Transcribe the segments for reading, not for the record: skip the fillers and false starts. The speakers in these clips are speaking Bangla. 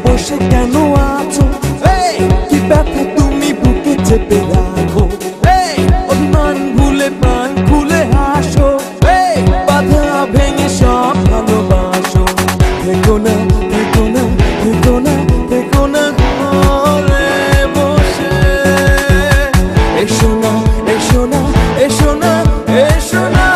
বসে কেন আছো কি ব্যথা তুমি বুকে চেপে রাখো অভিমান ভুলে প্রাণ খুলে হাসো বাধা ভেঙে সব ভালোবাসো দেখো না দেখো না দেখো না দেখো না ঘরে বসে এসো না এসো না এসো না এসো না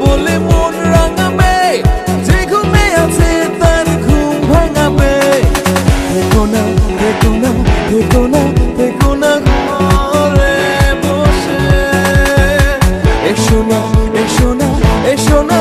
বলে মন রাঙাবে যে ঘুমে আছে তার ঘুম ভাঙাবে দেখো না দেখো না দেখো না দেখো না ঘরে বসে এসো না এসো না এসো না